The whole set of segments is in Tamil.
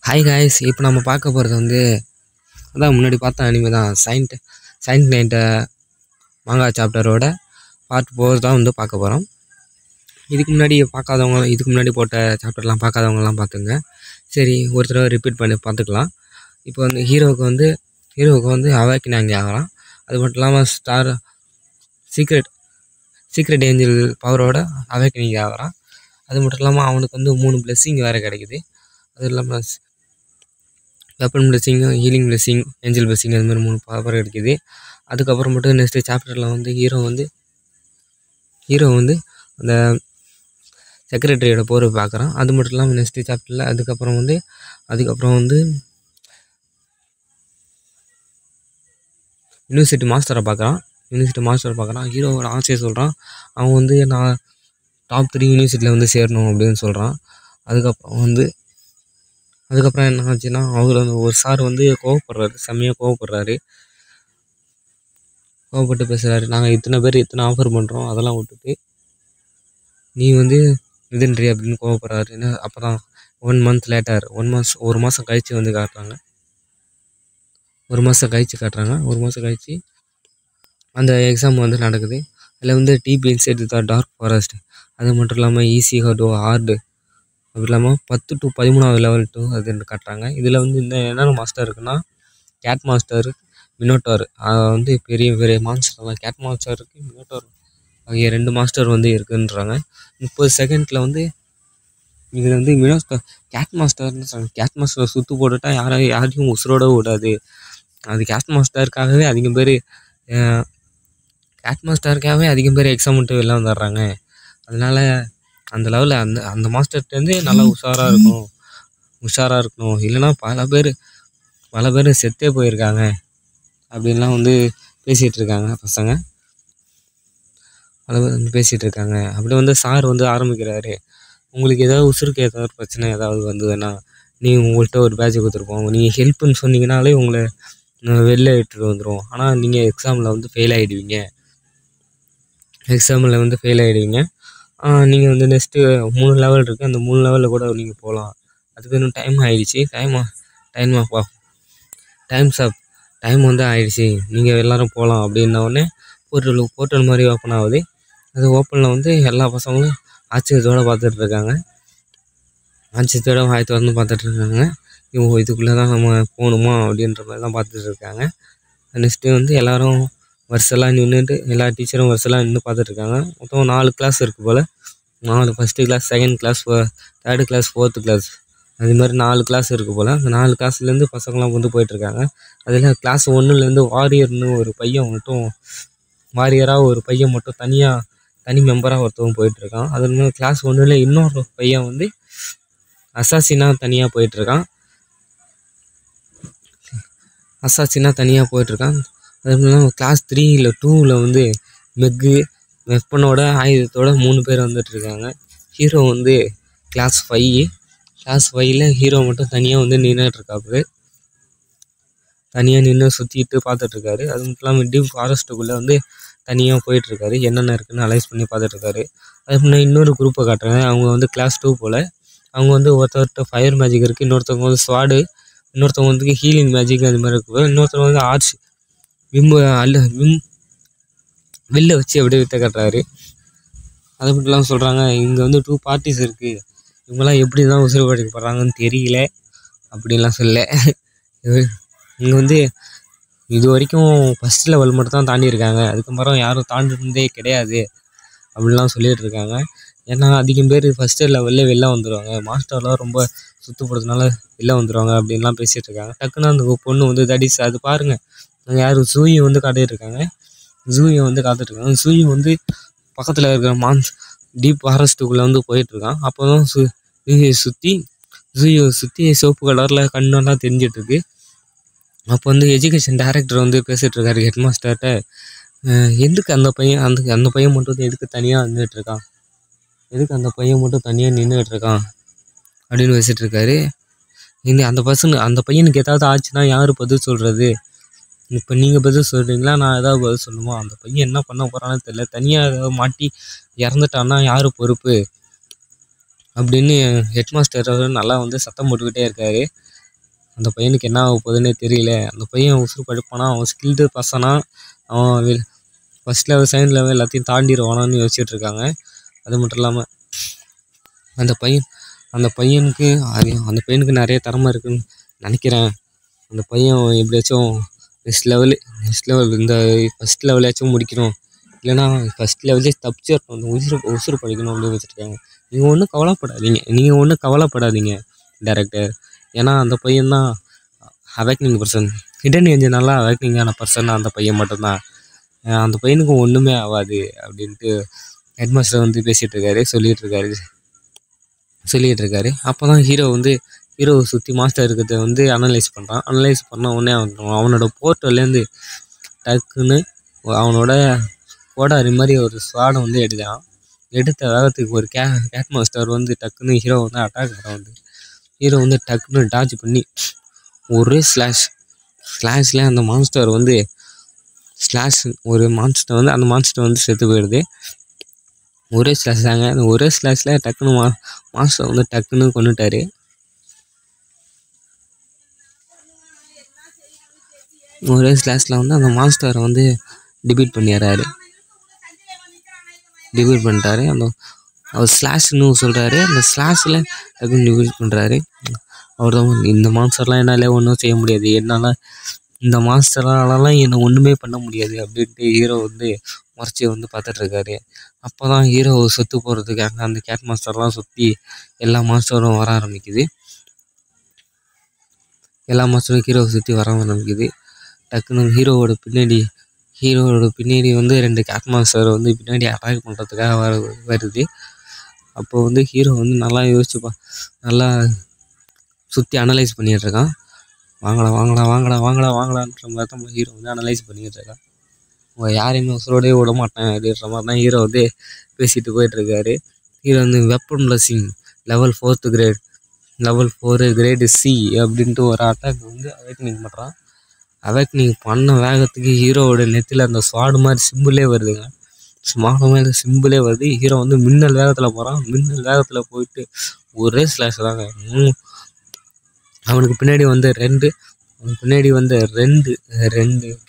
ஹாய் காய்ஸ், இப்போ நம்ம பார்க்க போகிறது வந்து அதான் முன்னாடி பார்த்த அனிமே தான். சைன்ட் நைன்ட்ட மாங்கா சாப்டரோட பார்ட் 4 தான் வந்து பார்க்க போகிறோம். இதுக்கு முன்னாடி போட்ட சாப்டர்லாம் பார்க்காதவங்கலாம் பார்த்துங்க. சரி, ஒரு தடவை ரிப்பீட் பண்ணி பார்த்துக்கலாம். இப்போ வந்து ஹீரோவுக்கு வந்து அவேக்கனிங் ஆகலாம். அது மட்டும் இல்லாமல் சீக்ரெட் ஏஞ்சல் பவரோட அவேக்கனிங் ஆகிறான். அது மட்டும் இல்லாமல் அவனுக்கு வந்து 3 பிளெஸ்ஸிங் வேறு கிடைக்குது. அது இல்லாமல் weapon blessing, healing blessing, angel blessing அது மாதிரி 3 பவர் கிடைக்குது. அதுக்கப்புறம் மட்டும் நெக்ஸ்ட்டு சாப்டரில் வந்து ஹீரோ வந்து அந்த செக்ரட்டரியோட போரை பார்க்குறான். அது மட்டும் இல்லாமல் நெக்ஸ்ட்டு சாப்டரில் அதுக்கப்புறம் வந்து யூனிவர்சிட்டி மாஸ்டரை பார்க்குறான். ஹீரோவோட ஆசையை சொல்கிறான். அவன் வந்து நான் டாப் 3 யூனிவர்சிட்டியில் வந்து சேரணும் அப்படின்னு சொல்கிறான். அதுக்கப்புறம் என்ன ஆச்சுன்னா, அவர் வந்து ஒரு சார் வந்து செம்மையாக கோவப்படுறாரு. கோவப்பட்டு பேசுகிறாரு, நாங்கள் இத்தனை ஆஃபர் பண்ணுறோம், அதெல்லாம் விட்டுட்டு நீ வந்து இதுன்றி அப்படின்னு கோவப்படுறாரு. அப்போ தான் 1 month லேட்டர், ஒரு மாதம் கழித்து வந்து காட்டுறாங்க. ஒரு மாதம் கழித்து அந்த எக்ஸாம் வந்து நடக்குது. அதில் வந்து deep inside the dark forest, அது மட்டும் இல்லாமல் ஈஸி ஹார்டு, அது இல்லாமல் 10 to 13வது லெவல் 2 அதுன்னு காட்டுறாங்க. இதில் வந்து என்னென்ன மாஸ்டர் இருக்குன்னா, கேட் மாஸ்டர், மினோட்டார், வந்து பெரிய பெரிய மான்ஸ்டர்லாம் கேட் மாஸ்டர் இருக்குது, மினோட்டார் ஆகிய 2 மாஸ்டர் வந்து இருக்குன்றாங்க. 30 செகண்டில் வந்து இதில் வந்து கேட் மாஸ்டர்னு சொல்கிறாங்க. கேட் மாஸ்டரை சுற்று போட்டுட்டா யாரையும் உசுரோட விடாது. அது கேட் மாஸ்டருக்காகவே அதிகம் பேர் எக்ஸாம் விட்டு வெளில வந்துடுறாங்க. அதனால் அந்த லெவலில் அந்த மாஸ்டர்கிட்டேருந்து நல்லா உஷாராக இருக்கணும். இல்லைன்னா பல பேர் செத்தே போயிருக்காங்க அப்படின்லாம் வந்து பேசிகிட்டு இருக்காங்க பசங்க. பல பேர் வந்து பேசிகிட்டு இருக்காங்க. அப்படி வந்து சார் வந்து ஆரம்பிக்கிறாரு, உங்களுக்கு உசுருக்கு ஏதாவது பிரச்சனை ஏதாவது வந்ததுன்னா உங்கள்கிட்ட ஒரு பேட்ச் கொடுத்துருப்போம், நீங்கள் ஹெல்ப்புன்னு சொன்னீங்கனாலே உங்களை வெளில இட்டுட்டு வந்துடும். ஆனால் நீங்கள் எக்ஸாமில் வந்து ஃபெயில் ஆகிடுவீங்க. நீங்கள் வந்து நெக்ஸ்ட்டு 3 லெவல் இருக்குது, அந்த 3 லெவலில் கூட நீங்கள் போகலாம். அதுக்கு இன்னும் டைம் ஆகிடுச்சு. டைம் வந்து ஆகிடுச்சு, நீங்கள் எல்லோரும் போகலாம் அப்படின்னோடனே போர்ட்டல் மாதிரி ஓப்பன் ஆகுது. அது ஓப்பனில் வந்து எல்லா பசங்களும் ஆச்சரியத்தோடு பார்த்துட்ருக்காங்க. வாய் திறந்து பார்த்துட்ருக்காங்க. இதுக்குள்ளே தான் நம்ம போகணுமா அப்படின்ற மாதிரி தான் பார்த்துட்ருக்காங்க. நெக்ஸ்ட்டு வந்து எல்லோரும் வருஷெல்லாம் நின்றுட்டு எல்லா டீச்சரும் வருஷெல்லாம் நின்று பார்த்துட்ருக்காங்க. மொத்தம் 4 கிளாஸ் இருக்குது போல். 4 first class, second class, third class, fourth class, அது மாதிரி 4 கிளாஸ் இருக்குது போல். அந்த 4 கிளாஸ்லேருந்து பசங்களாம் வந்து போயிட்டுருக்காங்க. அதில் கிளாஸ் 1லேருந்து வாரியராக ஒரு பையன் மட்டும் தனி மெம்பராக ஒருத்தவங்க போயிட்டுருக்கான். அது மாதிரி கிளாஸ் 1ல் இன்னொரு பையன் வந்து அசாசினாக தனியாக போயிட்டுருக்கான். அது இல்லாமல் கிளாஸ் 3 இல்லை 2ல் வந்து வெப்பனோட ஆயுதத்தோட 3 பேர் வந்துட்டுருக்காங்க. ஹீரோ வந்து கிளாஸ் 5ல் ஹீரோ மட்டும் தனியாக வந்து நின்றுட்டுருக்காரு. தனியாக நின்று சுற்றிட்டு பார்த்துட்ருக்காரு. அது மட்டும் இல்லாமல் டீப் ஃபாரஸ்ட்டுக்குள்ளே வந்து தனியாக போயிட்டுருக்காரு. என்னென்ன இருக்குதுன்னு அனலைஸ் பண்ணி பார்த்துட்ருக்காரு. அது முன்னாடி இன்னொரு குரூப்பை காட்டுறாங்க. அவங்க வந்து கிளாஸ் 2 போல். அவங்க வந்து ஒருத்தர்கிட்ட ஃபயர் மேஜிக் இருக்குது, இன்னொருத்தவங்க வந்து ஸ்வாடு, இன்னொருத்தவங்க வந்து ஹீலிங் மேஜிக் அது மாதிரி இருக்குது. இன்னொருத்தவங்க வந்து ஆர்ட்ஸ் வில்ல வச்சு அப்படியே வித்த கட்டுறாரு. அதை மட்டும் சொல்கிறாங்க, இங்கே வந்து 2 பார்ட்டிஸ் இருக்குது, இவங்கெல்லாம் எப்படி தான் உசுறு படைக்கப்படுறாங்கன்னு தெரியல அப்படின்லாம் இங்கே வந்து இது வரைக்கும் ஃபஸ்ட் லெவல் மட்டும் தான் தாண்டியிருக்காங்க, அதுக்கப்புறம் யாரும் தாண்டினதே கிடையாது அப்படின்லாம் சொல்லிகிட்டு இருக்காங்க. ஏன்னா அதிகம் பேர் ஃபஸ்ட்டு லெவலில் வெளில வந்துடுவாங்க, மாஸ்டர்லாம் ரொம்ப சுத்தப்படுறதுனால வெளில வந்துடுவாங்க அப்படின்லாம் பேசிகிட்டு இருக்காங்க. டக்குன்னு அந்த பொண்ணு வந்து தடிஸ் அது பாருங்கள், ஜூயை வந்து காத்துட்ருக்காங்க. ஜூயை வந்து பக்கத்தில் இருக்கிற டீப் ஃபாரஸ்ட்டுக்குள்ளே வந்து போயிட்டுருக்கான். அப்போ தான் ஜூயை சுற்றி சிவப்பு கலரில் கண்ணெல்லாம் தெரிஞ்சிட்ருக்கு. அப்போ வந்து எஜுகேஷன் டைரக்டர் வந்து பேசிகிட்ருக்காரு ஹெட் மாஸ்டர்கிட்ட, எதுக்கு அந்த பையன் மட்டும் எதுக்கு தனியாக நின்றுட்டுருக்கான், அப்படின்னு பேசிகிட்ருக்காரு. அந்த பையனுக்கு ஏதாவது ஆச்சுன்னா யார் பதில் சொல்கிறது, இப்போ நீங்கள் பதில் சொல்கிறீங்களா, நான் ஏதாவது பதில் சொல்லணுமா, அந்த பையன் என்ன பண்ண போகிறான்னு தெரியல, தனியாக ஏதாவது மாட்டி இறந்துட்டான்னா யார் பொறுப்பு அப்படின்னு ஹெட் மாஸ்டர் நல்லா வந்து சத்தம் போட்டுக்கிட்டே இருக்காரு. அந்த பையனுக்கு என்ன ஆக போகுதுன்னே தெரியல. அந்த பையன் உசுறு படிப்பானா, அவன் ஸ்கில்டு பர்சனா, அவன் ஃபஸ்ட் லெவல் செகண்ட் லெவல் எல்லாத்தையும் தாண்டிடுவானான்னு யோசிச்சுட்டு இருக்காங்க. அது மட்டும் இல்லாமல் அந்த பையனுக்கு அந்த பையனுக்கு நிறைய திறமை இருக்குன்னு நினைக்கிறேன். அந்த பையன் எப்படியாச்சும் நெக்ஸ்ட் லெவல் இந்த ஃபஸ்ட் லெவலாச்சும் முடிக்கணும், இல்லைன்னா ஃபஸ்ட் லெவலே தப்பிச்சிடணும், அந்த உசுறு படிக்கணும் அப்படின்னு வச்சுருக்காங்க. நீங்கள் ஒன்றும் கவலைப்படாதீங்க டேரக்டர். ஏன்னா அந்த பையன்தான் அவேக்னிங் பர்சன், ஹிடன் ஏஞ்சல் அவேக்னிங்கான பர்சன் அந்த பையன் மட்டும்தான். அந்த பையனுக்கு ஒன்றுமே ஆகாது அப்படின்ட்டு ஹெட் மாஸ்டர் வந்து சொல்லிகிட்டு இருக்காரு. அப்போ தான் ஹீரோவை சுற்றி மாஸ்டர் இருக்கிறத வந்து அனலைஸ் பண்ண உடனே அவனோட போர்ட்டல்லேருந்து டக்குன்னு அவனோட கோடாரி மாதிரி ஒரு ஸ்வாடை வந்து எடுத்த வேகத்துக்கு ஒரு கேட் மாஸ்டர் வந்து டக்குன்னு ஹீரோ வந்து அட்டாக் பண்ண ஹீரோ வந்து டக்குன்னு டாச் பண்ணி ஒரே ஸ்லாஷில் அந்த மான்ஸ்டர் வந்து அந்த மான்ஸ்டர் வந்து செத்து போயிடுது. ஒரே ஸ்லாஷ் தாங்க. அந்த ஒரே ஸ்லாஷில் டக்குன்னு மாஸ்டர் வந்து டக்குன்னு கொண்டுட்டாரு. ஒரே ஸ்லாஷில் வந்து அந்த மான்ஸ்டரை வந்து டிபீட் பண்ணிட்டாரு. அந்த அவர் ஸ்லாஷ்னு சொல்கிறாரு, அந்த ஸ்லாஷில் டக்குன்னு டிபீட் பண்ணுறாரு. அவர் தான் இந்த மான்ஸ்டர்லாம் என்னால் ஒன்றும் செய்ய முடியாது, என்னால் இந்த மாஸ்டராலலாம் என்னை ஒன்றுமே பண்ண முடியாது அப்படின்ட்டு ஹீரோ வந்து முறைச்சி வந்து பார்த்துட்ருக்காரு. அப்போ தான் ஹீரோ செத்து போகிறதுக்காக அந்த கேட் மாஸ்டர்லாம் சுற்றி எல்லா மாஸ்டரும் வர ஆரம்பிக்குது. ஹீரோவை சுற்றி வர ஆரம்பிக்குது. டக்குன்னு ஹீரோவோட பின்னாடி வந்து 2 கேட் மாஸ்டர் வந்து பின்னாடி அட்டாக் பண்ணுறதுக்காக வருது. அப்போ வந்து ஹீரோ வந்து நல்லா நல்லா சுற்றி அனலைஸ் பண்ணிகிட்டு இருக்கான். வாங்கலான்ற மாதிரி தான் ஹீரோ வந்து அனலைஸ் பண்ணிக்கிட்டு இருக்கான். யாரையுமே உசுரோடய விட மாட்டேன் அப்படின்ற மாதிரி தான் ஹீரோ வந்து பேசிட்டு போயிட்டுருக்காரு. ஹீரோ வந்து weapon blessing level 4 grade C அப்படின்ட்டு ஒரு அட்டாக் வந்து அவேக்னிங் பண்ணுறான். அவேக்னிங் பண்ண வேகத்துக்கு ஹீரோவோட நெத்தியில் அந்த ஸ்வாடு மாதிரி சிம்பிளே வருதுங்க. சிம்பிளே வருது. ஹீரோ வந்து மின்னல் வேகத்தில் போகிறான். மின்னல் வேகத்தில் போயிட்டு ஒரே ஸ்லாஷ் தாங்க. அவனுக்கு பின்னாடி வந்து ரெண்டு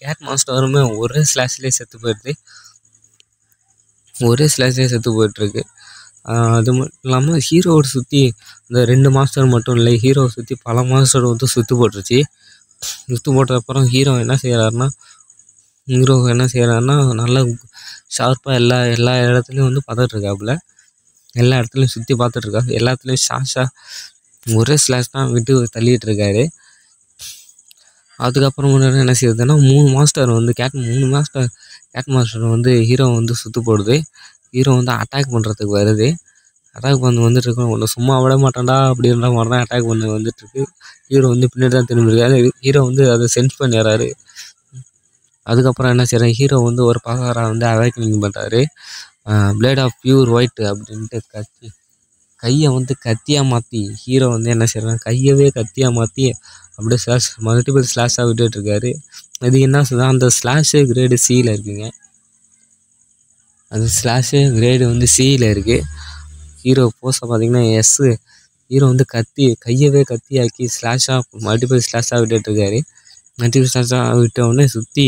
கேட் மாஸ்டருமே ஒரே ஸ்லாஷ்லேயே செத்து போயிட்டுருக்கு. அது மட்டும் இல்லாமல் ஹீரோவை சுற்றி இந்த 2 மாஸ்டர் மட்டும் இல்லை, ஹீரோவை சுற்றி பல மாஸ்டர் வந்து சுற்று போட்டதுக்கப்புறம் ஹீரோ என்ன செய்கிறாருன்னா நல்லா ஷார்ப்பாக எல்லா இடத்துலையும் வந்து பார்த்துட்ருக்காப்புல. எல்லா இடத்துலையும் சுற்றி பார்த்துட்ருக்காரு. எல்லாத்துலேயும் ஒரே ஸ்லாஷ் தான் விட்டு தள்ளிட்டு இருக்காரு. அதுக்கப்புறம் முன்னாடி என்ன செய்யுதுன்னா 3 மாஸ்டர் வந்து கேட் மாஸ்டர் வந்து ஹீரோ வந்து சுற்று போடுது. ஹீரோ வந்து அட்டாக் பண்ணுறதுக்கு வருது. அட்டாக் வந்துட்டு இருக்கோம், ஒன்று சும்மா விட மாட்டான்டா அப்படின்ற மாதிரி தான் அட்டாக் வந்துட்டுருக்கு. ஹீரோ வந்து பின்னாடி தான் திரும்பியிருக்காரு. ஹீரோ வந்து அதை சென்ஸ் பண்ணிடுறாரு. அதுக்கப்புறம் என்ன செய்கிறாரு, ஹீரோ வந்து ஒரு பவராக வந்து அவேக்னிங் பண்ணுறாரு. பிளேட் ஆஃப் பியூர் ஒயிட் அப்படின்ட்டு கையை வந்து கத்தியாக மாற்றி ஹீரோ வந்து என்ன செய்கிறாங்க, கையவே கத்தியாக மாற்றி அப்படியே மல்டிபிள் ஸ்லாஷாக விட்டுட்ருக்காரு. அது என்ன சொல்லுதான், அந்த ஸ்லாஷு கிரேடு Cயில் இருக்குங்க. அந்த ஸ்லாஷு கிரேடு வந்து Cயில் இருக்குது. ஹீரோ போஸை பார்த்திங்கன்னா S. ஹீரோ வந்து கையவே கத்தியாக்கி மல்டிபிள் ஸ்லாஷாக விட்டுட்ருக்காரு. மல்டிபிள் ஸ்லாஷாக விட்டவுடனே சுற்றி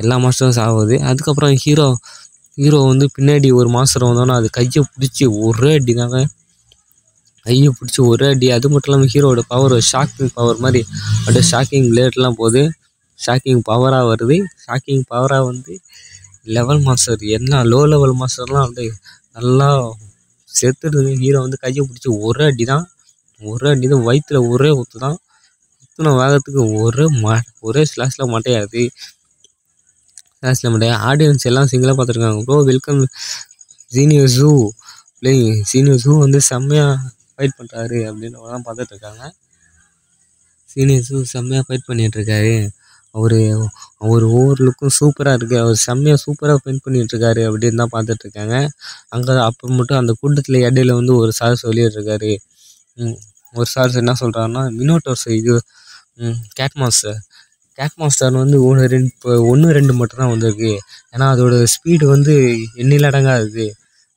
எல்லா மாஸ்டரும் சாகுது. அதுக்கப்புறம் ஹீரோ வந்து பின்னாடி ஒரு மாஸ்டர் வந்தோன்னா அது கையை பிடிச்சி ஒரே அடி தாங்க. அது மட்டும் இல்லாமல் ஹீரோட பவர் ஷாக்கிங் பவர் மாதிரி அப்படியே ஷாக்கிங் பிளேட்லாம் போகுது. ஷாக்கிங் பவராக வருது. ஷாக்கிங் பவராக வந்து லெவல் மாஸ்டர் என்ன லோ லெவல் மாஸ்டர்லாம் அப்படியே நல்லா செத்துடுது. ஹீரோ வந்து கையை பிடிச்சி ஒரே அடி தான் வயிற்றுல ஒரே ஊற்று தான். ஊற்றுன வேகத்துக்கு ஒரே ஸ்லாஷில் மாட்டையாது. ஆடியன்ஸ் எல்லாம் சிங்கிளாக பார்த்துருக்காங்க. ப்ரோ வெல்கம் சீனியர் ஜூ வந்து செம்மையாக ஃபைட் பண்ணுறாரு அப்படின்னு தான் பார்த்துட்ருக்காங்க. சீனியர் ஜூ செம்மையாக ஃபைட் பண்ணிகிட்ருக்காரு. அவர் ஒவ்வொரு லுக்கும் சூப்பராக இருக்குது. அவர் செம்மையாக சூப்பராக ஃபைட் பண்ணிகிட்ருக்காரு அப்படின்னு தான் பார்த்துட்ருக்காங்க. அப்போ மட்டும் அந்த கூட்டத்தில் இடையில வந்து ஒரு சார் சொல்லிகிட்ருக்காரு. ஒரு சார் என்ன சொல்கிறாருன்னா, மினோட்டோர்ஸ் இது கேட் மாஸ்டர் வந்து 1-2 மட்டும்தான் வந்திருக்கு. ஏன்னா அதோட ஸ்பீடு வந்து எண்ணிலடங்காது.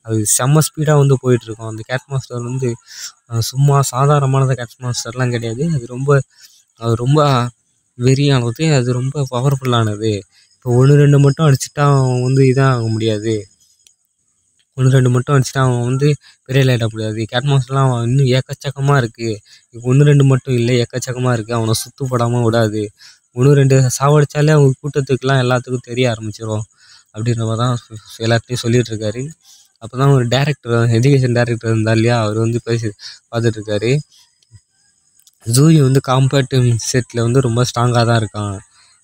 அது செம்ம ஸ்பீடாக வந்து போயிட்டுருக்கோம். அந்த கேட் மாஸ்டர் வந்து சும்மா சாதாரணமான கேட் மாஸ்டர்லாம் கிடையாது. அது ரொம்ப அது ரொம்ப வெறியானது, அது ரொம்ப பவர்ஃபுல்லானது. இப்போ 1, 2 மட்டும் அடிச்சுட்டா அவன் வந்து இதாக ஆக முடியாது. 1, 2 மட்டும் அடிச்சுட்டா அவன் வந்து பெரிய ஆளாயிட முடியாது. கேட் மாஸ்டர்லாம் அவன் இன்னும் எக்கச்சக்கமாக இருக்குது. இப்போ 1, 2 மட்டும் இல்லை, எக்கச்சக்கமாக இருக்குது. அவனை சுத்து போடாமல் விடாது. 1, 2 சாவடிச்சாலே அவங்க கூட்டத்துக்குலாம் எல்லாத்துக்கும் தெரிய ஆரம்பிச்சிடும் அப்படின்ற மாதிரி தான் எல்லாத்தையும் சொல்லிட்டு இருக்காரு. அப்போ தான் ஒரு டேரக்டர், எஜுகேஷன் டேரக்டர் இருந்தார் இல்லையா, அவர் வந்து பேசி பார்த்துட்ருக்காரு. ஜூரி வந்து காம்பேட்டிவ் செட்டில் வந்து ரொம்ப ஸ்ட்ராங்காக தான் இருக்கான்.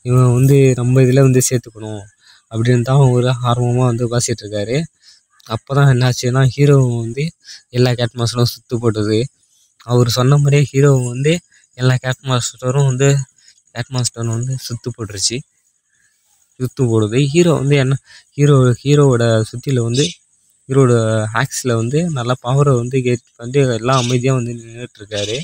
இவன் வந்து நம்ம இதில் வந்து சேர்த்துக்கணும் அப்படின்னு தான் ஒரு ஆர்வமாக வந்து பேசிகிட்ருக்காரு. அப்போ தான் என்னாச்சுன்னா, ஹீரோ வந்து எல்லா கேட் மாஸ்டரும் சுற்று போட்டது. அவர் சொன்ன மாதிரியே ஹீரோ வந்து எல்லா கேட் மாஸ்டரும் வந்து சுற்று போட்டுருச்சு. சுற்று போடுது. ஹீரோ வந்து என்ன, ஹீரோவோட சுற்றியில் வந்து ஹீரோட ஆக்ஸில் வந்து நல்லா பவரை வந்து வந்து எல்லாம் அமைதியாக வந்து நின்றுட்டுருக்காரு.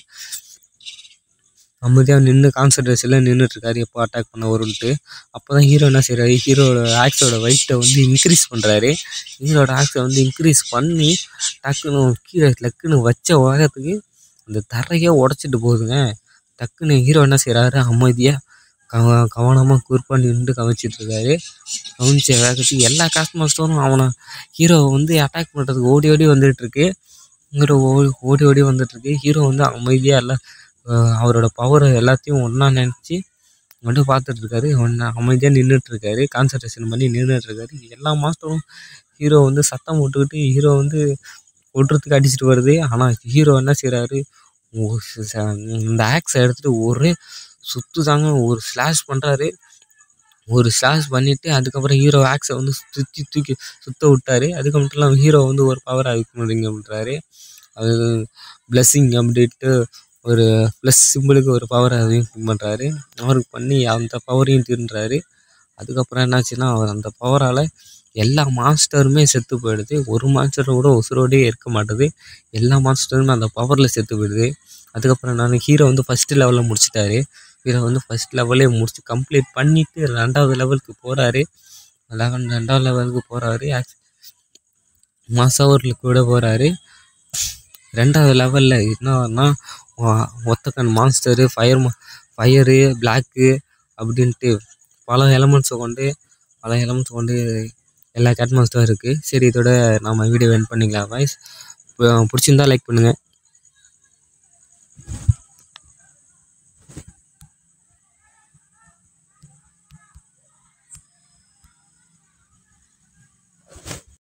அமைதியாக நின்று கான்சன்ட்ரேஷனில் நின்றுட்டுருக்காரு, எப்போ அட்டாக் பண்ண வரும்ன்ட்டு. அப்போ தான் ஹீரோ என்ன செய்கிறாரு, ஹீரோட ஆக்ஸோட வெயிட்டை வந்து இன்க்ரீஸ் பண்ணுறாரு. ஹீரோட ஆக்ஸை வந்து இன்க்ரீஸ் பண்ணி டக்குன்னு கீழே டக்குன்னு வச்ச உலகத்துக்கு அந்த தரையே உடச்சிட்டு போகுதுங்க. டக்குன்னு ஹீரோ என்ன செய்கிறாரு, அமைதியாக கவனமாக கூர்ப்பாக நின்று கவனிச்சிட்ருக்காரு. கவனிச்ச வேகத்துக்கு எல்லா காஸ்ட் மாஸ்டரும் அவனை ஹீரோவை வந்து அட்டாக் பண்ணுறதுக்கு ஓடி ஓடி வந்துட்டுருக்கு. ஹீரோ ஓடி ஓடி வந்துட்டுருக்கு. ஹீரோ வந்து அமைதியாக எல்லாம் அவரோட பவரை எல்லாத்தையும் ஒன்றா நினச்சி மட்டும் பார்த்துட்ருக்காரு. அமைதியாக நின்றுட்டுருக்காரு, கான்சன்ட்ரேஷன் பண்ணி நின்றுட்டுருக்காரு. எல்லா மாஸ்டரும் ஹீரோ வந்து சத்தம் போட்டுக்கிட்டு ஹீரோ வந்து கொட்டுறதுக்கு அடிச்சுட்டு வருது. ஆனால் ஹீரோ என்ன செய்கிறாரு, இந்த ஆக்ஸை எடுத்துகிட்டு ஒரே சுற்று தாங்க, ஒரு ஸ்லாஷ் பண்ணுறாரு. ஒரு ஸ்லாஷ் பண்ணிவிட்டு அதுக்கப்புறம் ஹீரோ ஆக்ஸை வந்து தூக்கி சுற்ற விட்டார். அதுக்கு மட்டும் இல்லாமல் ஹீரோ வந்து ஒரு பவர் ஆகிக்க அப்படின்றாரு. அது பிளஸ்ஸிங் அப்படின்ட்டு ஒரு ப்ளஸ் சிம்பிளுக்கு ஒரு பவரை அதையும் பண்ணுறாரு. அவருக்கு பண்ணி அந்த பவரையும் தீர்ன்றாரு. அதுக்கப்புறம் என்னாச்சுன்னா, அவர் அந்த பவரால் எல்லா மாஸ்டருமே செத்து போயிடுது. ஒரு மாஸ்டரை கூட உசுரோடே இருக்க மாட்டுது. எல்லா மாஸ்டருமே அந்த பவரில் செத்து போயிடுது. அதுக்கப்புறம் ஹீரோ வந்து ஃபஸ்ட்டு லெவலில் முடிச்சிட்டாரு. ஹீரோ வந்து ஃபஸ்ட் லெவலே முடிச்சு கம்ப்ளீட் பண்ணிவிட்டு 2வது லெவலுக்கு போகிறாரு. 2வது லெவலுக்கு போகிறாரு. மாசாவூருக்கு கூட போகிறாரு. 2வது லெவலில் என்னன்னா, ஒத்தக்கன் மான்ஸ்டரு, ஃபயரு, பிளாக்கு அப்படின்ட்டு பல எலமெண்ட்ஸை கொண்டு எல்லா கேட் மாஸ்டரும் இருக்குது. சரி, இதோட நம்ம வீடியோ எண்ட் பண்ணிக்கலாம். வாய்ஸ் பிடிச்சிருந்தா லைக் பண்ணுங்கள்.